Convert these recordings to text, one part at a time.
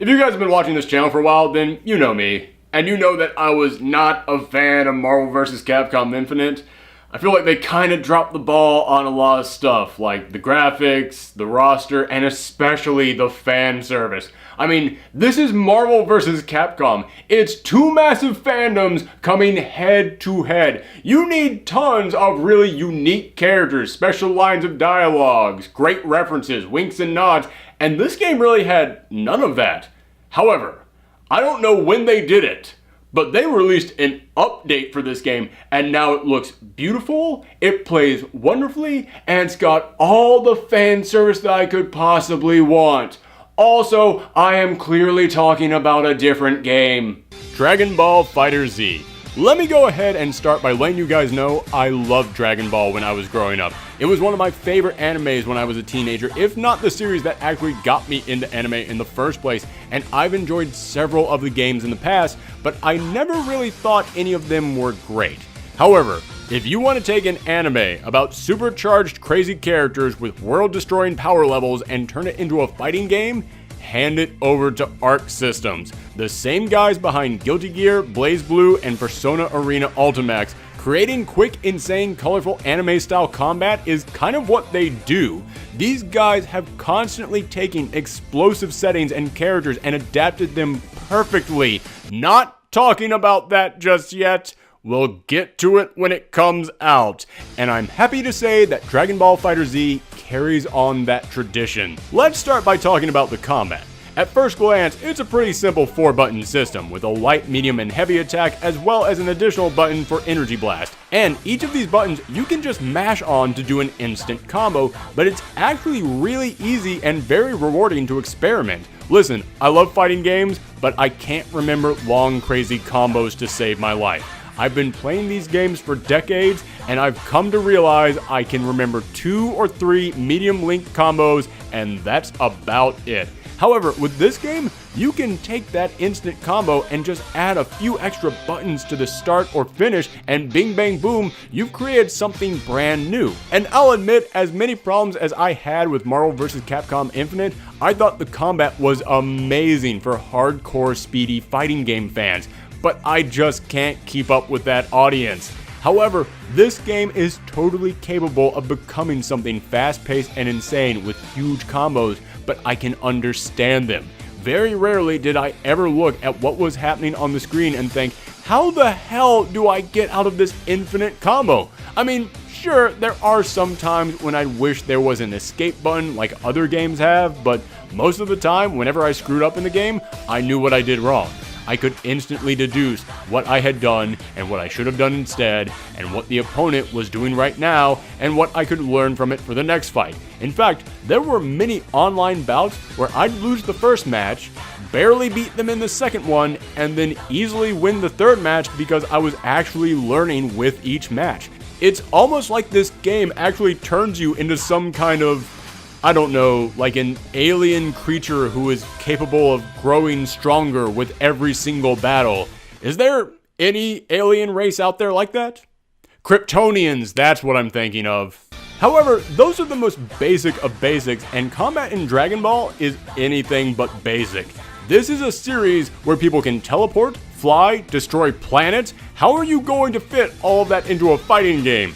If you guys have been watching this channel for a while, then you know me. And you know that I was not a fan of Marvel vs. Capcom Infinite. I feel like they kind of dropped the ball on a lot of stuff, like the graphics, the roster, and especially the fan service. I mean, this is Marvel vs. Capcom. It's two massive fandoms coming head to head. You need tons of really unique characters, special lines of dialogues, great references, winks and nods, and this game really had none of that. However, I don't know when they did it, but they released an update for this game, and now it looks beautiful, it plays wonderfully, and it's got all the fan service that I could possibly want. Also, I am clearly talking about a different game. Dragon Ball FighterZ. Let me go ahead and start by letting you guys know I loved Dragon Ball when I was growing up. It was one of my favorite animes when I was a teenager, if not the series that actually got me into anime in the first place, and I've enjoyed several of the games in the past, but I never really thought any of them were great. However, if you want to take an anime about supercharged crazy characters with world-destroying power levels and turn it into a fighting game, hand it over to Arc Systems, the same guys behind Guilty Gear, BlazBlue, and Persona Arena Ultimax. Creating quick, insane, colorful anime-style combat is kind of what they do. These guys have constantly taken explosive settings and characters and adapted them perfectly. Not talking about that just yet. We'll get to it when it comes out, and I'm happy to say that Dragon Ball FighterZ carries on that tradition. Let's start by talking about the combat. At first glance, it's a pretty simple 4-button system with a light, medium, and heavy attack, as well as an additional button for energy blast. And each of these buttons you can just mash on to do an instant combo, but it's actually really easy and very rewarding to experiment. Listen, I love fighting games, but I can't remember long, crazy combos to save my life. I've been playing these games for decades, and I've come to realize I can remember 2 or 3 medium link combos, and that's about it. However, with this game, you can take that instant combo and just add a few extra buttons to the start or finish, and bing bang boom, you've created something brand new. And I'll admit, as many problems as I had with Marvel vs. Capcom Infinite, I thought the combat was amazing for hardcore speedy fighting game fans, but I just can't keep up with that audience. However, this game is totally capable of becoming something fast-paced and insane with huge combos, but I can understand them. Very rarely did I ever look at what was happening on the screen and think, how the hell do I get out of this infinite combo? I mean, sure, there are some times when I wish there was an escape button like other games have, but most of the time, whenever I screwed up in the game, I knew what I did wrong. I could instantly deduce what I had done and what I should have done instead, and what the opponent was doing right now, and what I could learn from it for the next fight. In fact, there were many online bouts where I'd lose the first match, barely beat them in the second one, and then easily win the third match because I was actually learning with each match. It's almost like this game actually turns you into some kind of, I don't know, like an alien creature who is capable of growing stronger with every single battle. Is there any alien race out there like that? Kryptonians, that's what I'm thinking of. However, those are the most basic of basics, and combat in Dragon Ball is anything but basic. This is a series where people can teleport, fly, destroy planets. How are you going to fit all of that into a fighting game?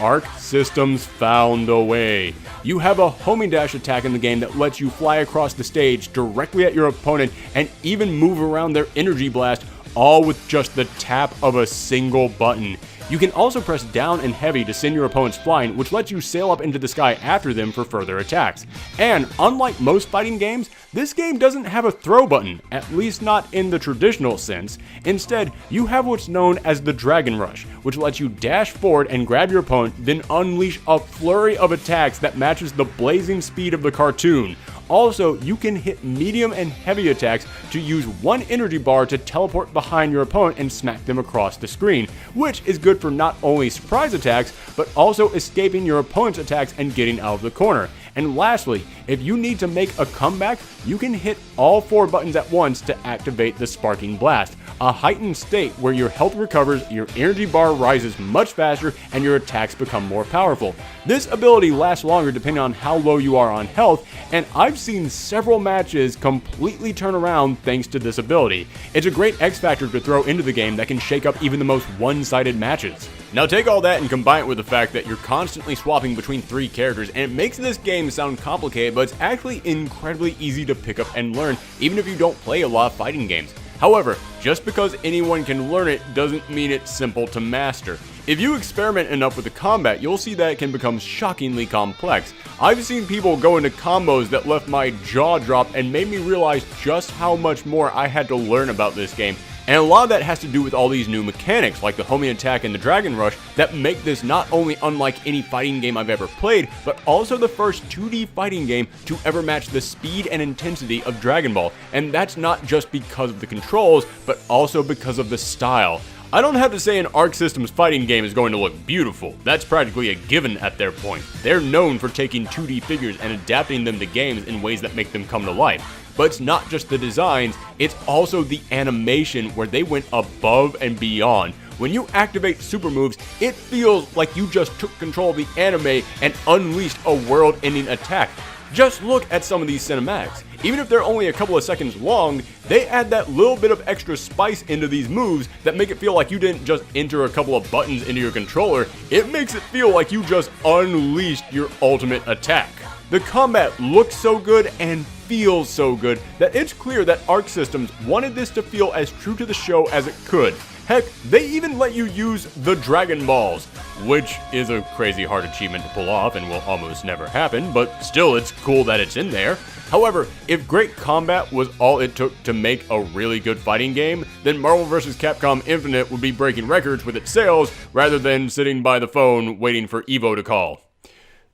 Arc Systems found a way. You have a homing dash attack in the game that lets you fly across the stage directly at your opponent and even move around their energy blast, all with just the tap of a single button. You can also press down and heavy to send your opponents flying, which lets you sail up into the sky after them for further attacks. And unlike most fighting games, this game doesn't have a throw button, at least not in the traditional sense. Instead, you have what's known as the Dragon Rush, which lets you dash forward and grab your opponent, then unleash a flurry of attacks that matches the blazing speed of the cartoon. Also, you can hit medium and heavy attacks to use one energy bar to teleport behind your opponent and smack them across the screen, which is good for not only surprise attacks, but also escaping your opponent's attacks and getting out of the corner. And lastly, if you need to make a comeback, you can hit all 4 buttons at once to activate the Sparking Blast, a heightened state where your health recovers, your energy bar rises much faster, and your attacks become more powerful. This ability lasts longer depending on how low you are on health, and I've seen several matches completely turn around thanks to this ability. It's a great X factor to throw into the game that can shake up even the most one-sided matches. Now take all that and combine it with the fact that you're constantly swapping between 3 characters, and it makes this game sound complicated, but it's actually incredibly easy to pick up and learn, even if you don't play a lot of fighting games. However, just because anyone can learn it doesn't mean it's simple to master. If you experiment enough with the combat, you'll see that it can become shockingly complex. I've seen people go into combos that left my jaw drop and made me realize just how much more I had to learn about this game. And a lot of that has to do with all these new mechanics, like the homing attack and the dragon rush, that make this not only unlike any fighting game I've ever played, but also the first 2D fighting game to ever match the speed and intensity of Dragon Ball. And that's not just because of the controls, but also because of the style. I don't have to say an Arc System's fighting game is going to look beautiful. That's practically a given at their point. They're known for taking 2D figures and adapting them to games in ways that make them come to life. But it's not just the designs, it's also the animation where they went above and beyond. When you activate super moves, it feels like you just took control of the anime and unleashed a world-ending attack. Just look at some of these cinematics. Even if they're only a couple of seconds long, they add that little bit of extra spice into these moves that make it feel like you didn't just enter a couple of buttons into your controller. It makes it feel like you just unleashed your ultimate attack. The combat looks so good and feels so good that it's clear that Arc Systems wanted this to feel as true to the show as it could. Heck, they even let you use the Dragon Balls, which is a crazy hard achievement to pull off and will almost never happen, but still it's cool that it's in there. However, if great combat was all it took to make a really good fighting game, then Marvel vs. Capcom Infinite would be breaking records with its sales rather than sitting by the phone waiting for Evo to call.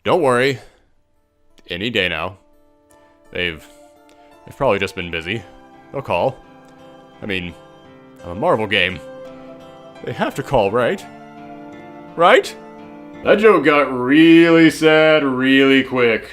Don't worry, any day now. They've probably just been busy. They'll call. I mean, a Marvel game. They have to call, right? Right? That joke got really sad really quick.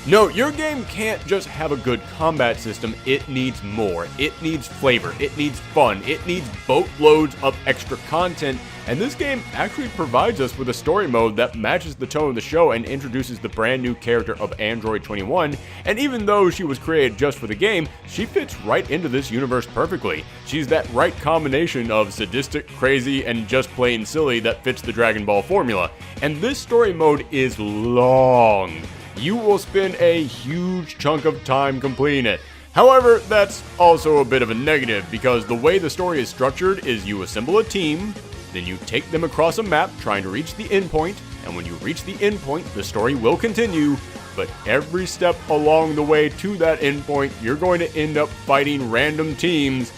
No, your game can't just have a good combat system, it needs more. It needs flavor, it needs fun, it needs boatloads of extra content, and this game actually provides us with a story mode that matches the tone of the show and introduces the brand new character of Android 21, and even though she was created just for the game, she fits right into this universe perfectly. She's that right combination of sadistic, crazy, and just plain silly that fits the Dragon Ball formula. And this story mode is long. You will spend a huge chunk of time completing it. However, that's also a bit of a negative, because the way the story is structured is you assemble a team, then you take them across a map trying to reach the endpoint, and when you reach the endpoint, the story will continue, but every step along the way to that endpoint, you're going to end up fighting random teams,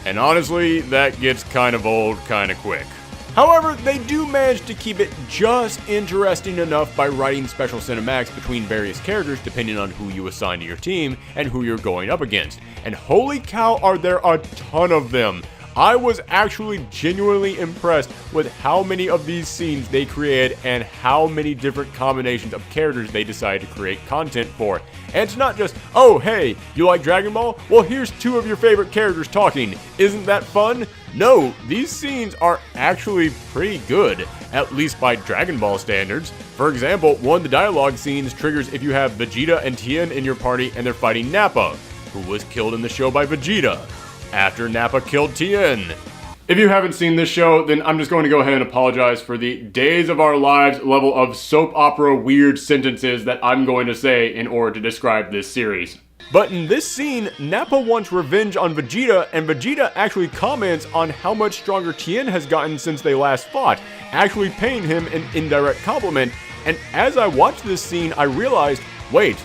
and honestly, that gets kind of old kind of quick. However, they do manage to keep it just interesting enough by writing special cinematics between various characters depending on who you assign to your team and who you're going up against. And holy cow, are there a ton of them! I was actually genuinely impressed with how many of these scenes they created and how many different combinations of characters they decided to create content for. And it's not just, oh hey, you like Dragon Ball? Well, here's 2 of your favorite characters talking. Isn't that fun? No, these scenes are actually pretty good, at least by Dragon Ball standards. For example, one of the dialogue scenes triggers if you have Vegeta and Tien in your party and they're fighting Nappa, who was killed in the show by Vegeta, after Nappa killed Tien. If you haven't seen this show, then I'm just going to go ahead and apologize for the days of our lives level of soap opera weird sentences that I'm going to say in order to describe this series. But in this scene, Nappa wants revenge on Vegeta, and Vegeta actually comments on how much stronger Tien has gotten since they last fought, actually paying him an indirect compliment. And as I watched this scene, I realized, wait,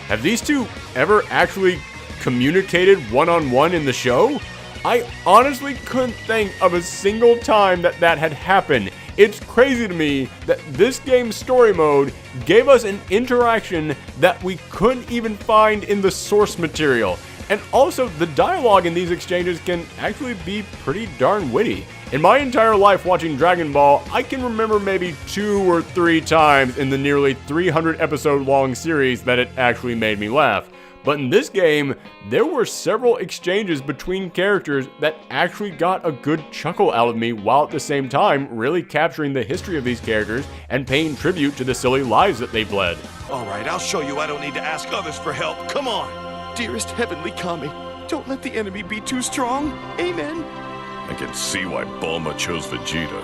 have these 2 ever actually communicated one-on-one in the show? I honestly couldn't think of a single time that that had happened. It's crazy to me that this game's story mode gave us an interaction that we couldn't even find in the source material. And also, the dialogue in these exchanges can actually be pretty darn witty. In my entire life watching Dragon Ball, I can remember maybe 2 or 3 times in the nearly 300 episode long series that it actually made me laugh. But in this game, there were several exchanges between characters that actually got a good chuckle out of me, while at the same time really capturing the history of these characters and paying tribute to the silly lives that they've led. Alright, I'll show you I don't need to ask others for help. Come on! Dearest Heavenly Kami, don't let the enemy be too strong. Amen. I can see why Bulma chose Vegeta.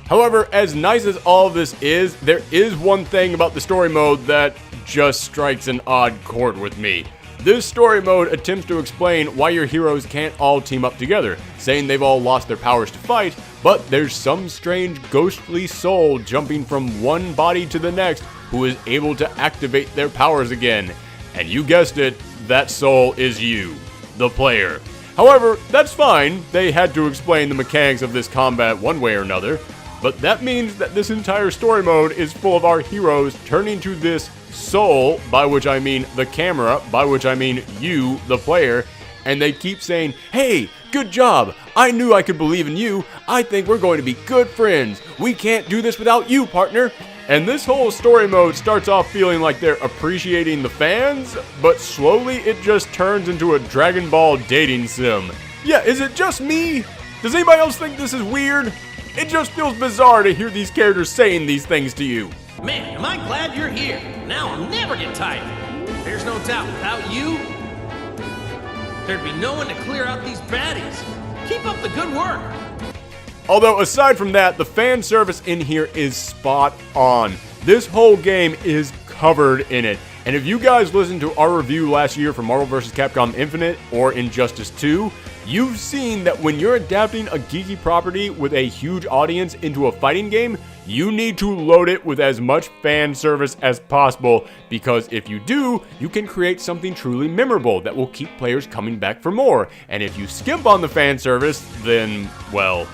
However, as nice as all of this is, there is one thing about the story mode that just strikes an odd chord with me. This story mode attempts to explain why your heroes can't all team up together, saying they've all lost their powers to fight, but there's some strange ghostly soul jumping from one body to the next who is able to activate their powers again. And you guessed it, that soul is you, the player. However, that's fine, they had to explain the mechanics of this combat one way or another. But that means that this entire story mode is full of our heroes turning to this soul, by which I mean the camera, by which I mean you, the player, and they keep saying, "Hey, good job! I knew I could believe in you. I think we're going to be good friends. We can't do this without you, partner." And this whole story mode starts off feeling like they're appreciating the fans, but slowly it just turns into a Dragon Ball dating sim. Yeah, is it just me? Does anybody else think this is weird? It just feels bizarre to hear these characters saying these things to you. Man, am I glad you're here. Now I'll never get tired. There's no doubt without you, there'd be no one to clear out these baddies. Keep up the good work. Although aside from that, the fan service in here is spot on. This whole game is covered in it. And if you guys listened to our review last year for Marvel vs. Capcom Infinite or Injustice 2, you've seen that when you're adapting a geeky property with a huge audience into a fighting game, you need to load it with as much fan service as possible, because if you do, you can create something truly memorable that will keep players coming back for more. And if you skimp on the fan service, then, well...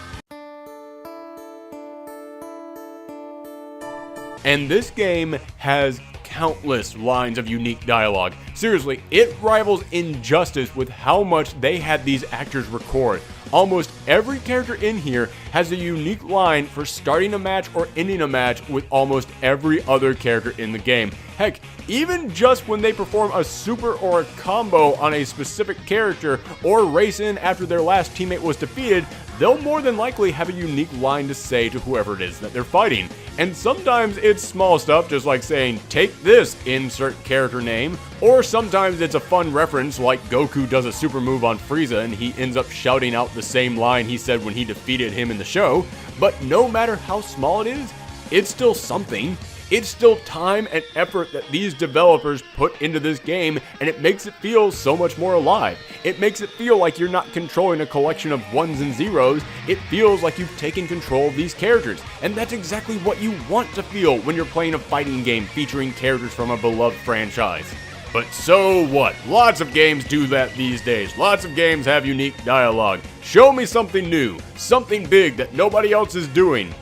And this game has countless lines of unique dialogue. Seriously, it rivals Injustice with how much they had these actors record. Almost every character in here has a unique line for starting a match or ending a match with almost every other character in the game. Heck, even just when they perform a super or a combo on a specific character or race in after their last teammate was defeated, they'll more than likely have a unique line to say to whoever it is that they're fighting. And sometimes it's small stuff, just like saying, "Take this, insert character name," or sometimes it's a fun reference like Goku does a super move on Frieza and he ends up shouting out the same line he said when he defeated him in the show. But no matter how small it is, it's still something. It's still time and effort that these developers put into this game, and it makes it feel so much more alive. It makes it feel like you're not controlling a collection of ones and zeros. It feels like you've taken control of these characters, and that's exactly what you want to feel when you're playing a fighting game featuring characters from a beloved franchise. But so what? Lots of games do that these days. Lots of games have unique dialogue. Show me something new, something big that nobody else is doing.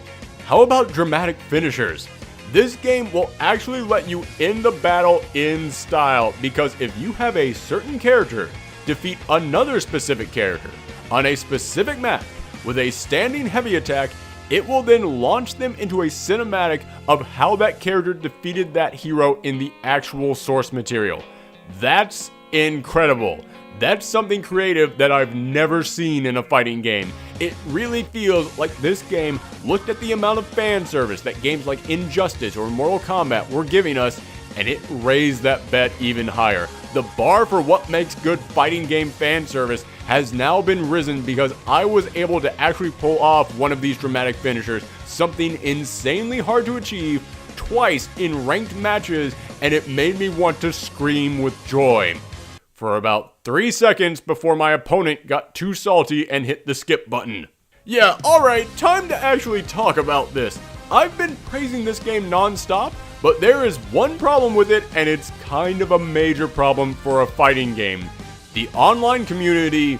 How about dramatic finishers? This game will actually let you end the battle in style, because if you have a certain character defeat another specific character on a specific map with a standing heavy attack, it will then launch them into a cinematic of how that character defeated that hero in the actual source material. That's incredible. That's something creative that I've never seen in a fighting game. It really feels like this game looked at the amount of fan service that games like Injustice or Mortal Kombat were giving us, and it raised that bet even higher. The bar for what makes good fighting game fan service has now been risen because I was able to actually pull off one of these dramatic finishers, something insanely hard to achieve, twice in ranked matches, and it made me want to scream with joy. For about 3 seconds before my opponent got too salty and hit the skip button. Yeah, alright, time to actually talk about this. I've been praising this game non-stop, but there is one problem with it, and it's kind of a major problem for a fighting game. The online community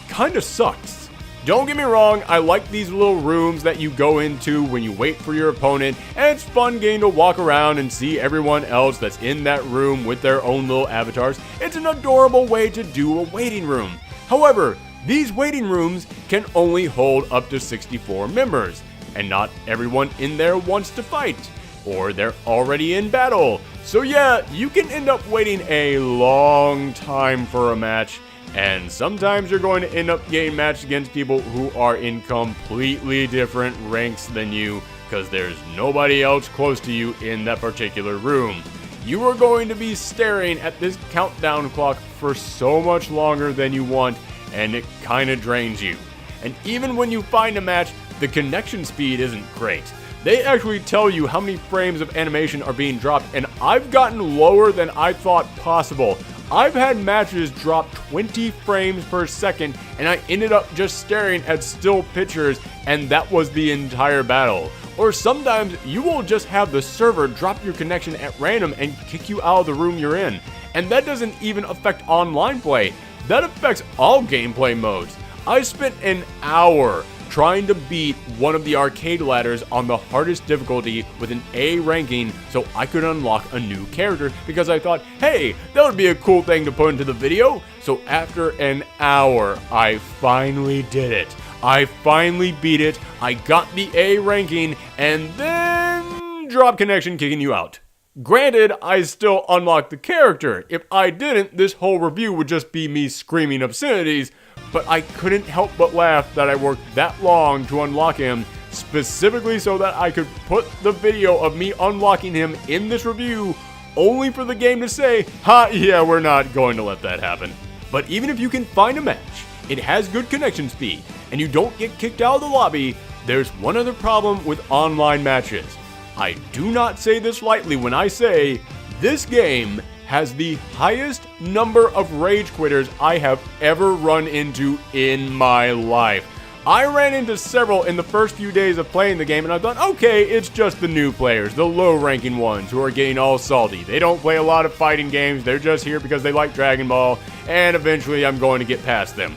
kind of sucks. Don't get me wrong, I like these little rooms that you go into when you wait for your opponent, and it's fun getting to walk around and see everyone else that's in that room with their own little avatars. It's an adorable way to do a waiting room. However, these waiting rooms can only hold up to 64 members, and not everyone in there wants to fight. or they're already in battle. So yeah, you can end up waiting a long time for a match, and sometimes you're going to end up getting matched against people who are in completely different ranks than you, because there's nobody else close to you in that particular room. You are going to be staring at this countdown clock for so much longer than you want, and it kinda drains you. And even when you find a match, the connection speed isn't great. They actually tell you how many frames of animation are being dropped, and I've gotten lower than I thought possible. I've had matches drop 20 frames per second, and I ended up just staring at still pictures, and that was the entire battle. Or sometimes you will just have the server drop your connection at random and kick you out of the room you're in. And that doesn't even affect online play. That affects all gameplay modes. I spent an hour trying to beat one of the arcade ladders on the hardest difficulty with an A ranking so I could unlock a new character, because I thought, hey, that would be a cool thing to put into the video. So after an hour, I finally did it. I finally beat it, I got the A ranking, and then drop connection kicking you out. Granted, I still unlocked the character. If I didn't, this whole review would just be me screaming obscenities, but I couldn't help but laugh that I worked that long to unlock him, specifically so that I could put the video of me unlocking him in this review, only for the game to say, ha, yeah, we're not going to let that happen. But even if you can find a match, it has good connection speed, and you don't get kicked out of the lobby, there's one other problem with online matches. I do not say this lightly when I say this game has the highest number of rage quitters I have ever run into in my life. I ran into several in the first few days of playing the game, and I thought, okay, it's just the new players, the low-ranking ones who are getting all salty. They don't play a lot of fighting games, they're just here because they like Dragon Ball, and eventually I'm going to get past them.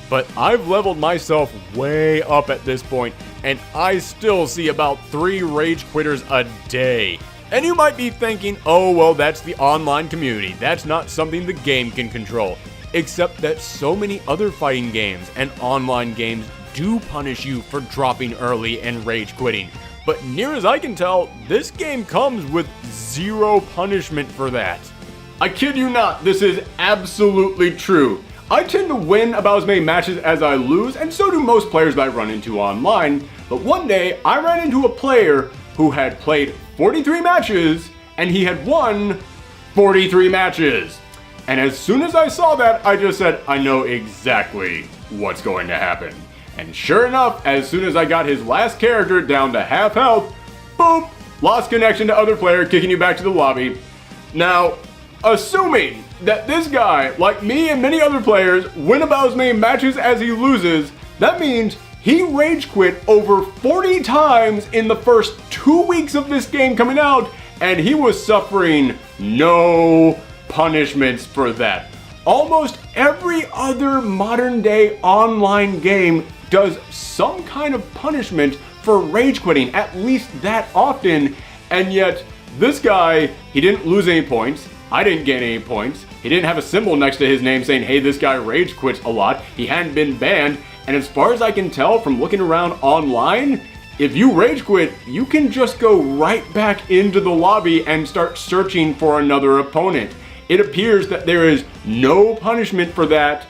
But I've leveled myself way up at this point, and I still see about 3 rage quitters a day. And you might be thinking, oh well, that's the online community, that's not something the game can control. Except that so many other fighting games and online games do punish you for dropping early and rage quitting. But near as I can tell, this game comes with 0 punishment for that. I kid you not, this is absolutely true. I tend to win about as many matches as I lose, and so do most players that I run into online. But one day, I ran into a player who had played 43 matches, and he had won 43 matches. And as soon as I saw that, I just said, I know exactly what's going to happen. And sure enough, as soon as I got his last character down to half health, boop, lost connection to other player, kicking you back to the lobby. Now, assuming that this guy, like me and many other players, win about as many matches as he loses, that means he rage quit over 40 times in the first 2 weeks of this game coming out, and he was suffering no punishments for that. Almost every other modern day online game does some kind of punishment for rage quitting, at least that often, and yet this guy, he didn't lose any points. I didn't get any points. He didn't have a symbol next to his name saying, hey, this guy rage quits a lot. He hadn't been banned. And as far as I can tell from looking around online, if you rage quit, you can just go right back into the lobby and start searching for another opponent. It appears that there is no punishment for that,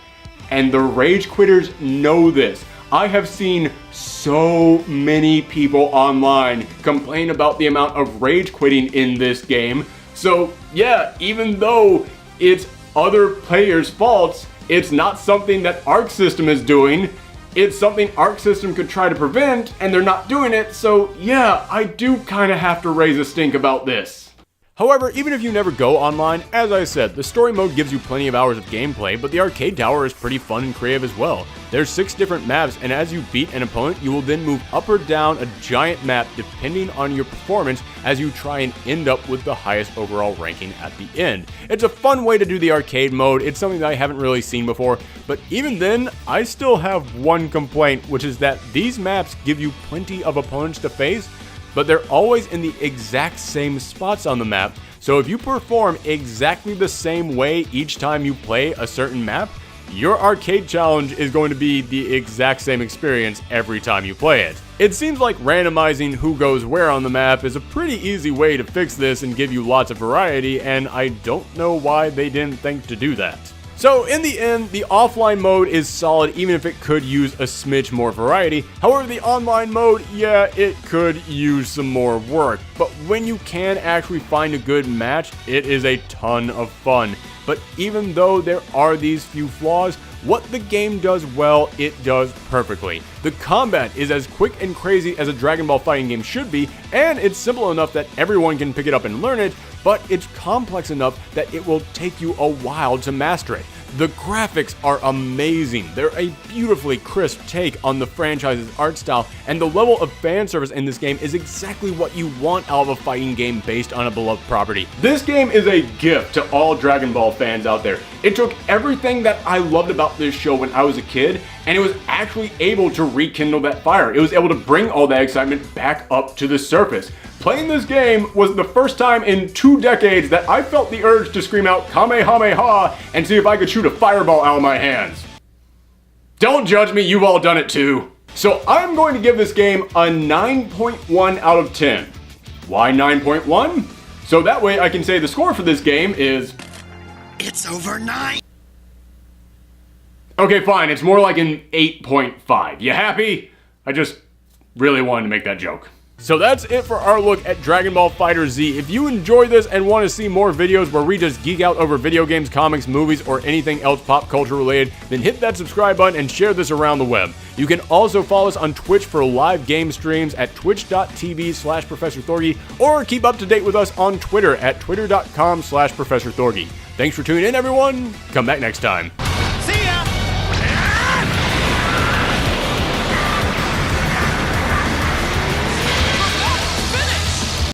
and the rage quitters know this. I have seen so many people online complain about the amount of rage quitting in this game. So yeah, even though it's other players' faults, it's not something that Arc System is doing. It's something Arc System could try to prevent, and they're not doing it, so yeah, I do kind of have to raise a stink about this. However, even if you never go online, as I said, the story mode gives you plenty of hours of gameplay, but the arcade tower is pretty fun and creative as well. There's 6 different maps, and as you beat an opponent, you will then move up or down a giant map depending on your performance as you try and end up with the highest overall ranking at the end. It's a fun way to do the arcade mode, it's something that I haven't really seen before, but even then, I still have one complaint, which is that these maps give you plenty of opponents to face, but they're always in the exact same spots on the map, so if you perform exactly the same way each time you play a certain map, your arcade challenge is going to be the exact same experience every time you play it. It seems like randomizing who goes where on the map is a pretty easy way to fix this and give you lots of variety, and I don't know why they didn't think to do that. So in the end, the offline mode is solid even if it could use a smidge more variety. However, the online mode, yeah, it could use some more work. But when you can actually find a good match, it is a ton of fun. But even though there are these few flaws, what the game does well, it does perfectly. The combat is as quick and crazy as a Dragon Ball fighting game should be, and it's simple enough that everyone can pick it up and learn it, but it's complex enough that it will take you a while to master it. The graphics are amazing. They're a beautifully crisp take on the franchise's art style, and the level of fan service in this game is exactly what you want out of a fighting game based on a beloved property. This game is a gift to all Dragon Ball fans out there. It took everything that I loved about this show when I was a kid, and it was actually able to rekindle that fire. It was able to bring all that excitement back up to the surface. Playing this game was the first time in 2 decades that I felt the urge to scream out Kamehameha and see if I could shoot a fireball out of my hands. Don't judge me, you've all done it too. So I'm going to give this game a 9.1 out of 10. Why 9.1? So that way I can say the score for this game is... It's over 9. Okay, fine, it's more like an 8.5. You happy? I just really wanted to make that joke. So that's it for our look at Dragon Ball FighterZ. If you enjoy this and want to see more videos where we just geek out over video games, comics, movies, or anything else pop culture related, then hit that subscribe button and share this around the web. You can also follow us on Twitch for live game streams at twitch.tv/ProfessorThorgi, or keep up to date with us on Twitter at twitter.com/ProfessorThorgi. Thanks for tuning in, everyone. Come back next time.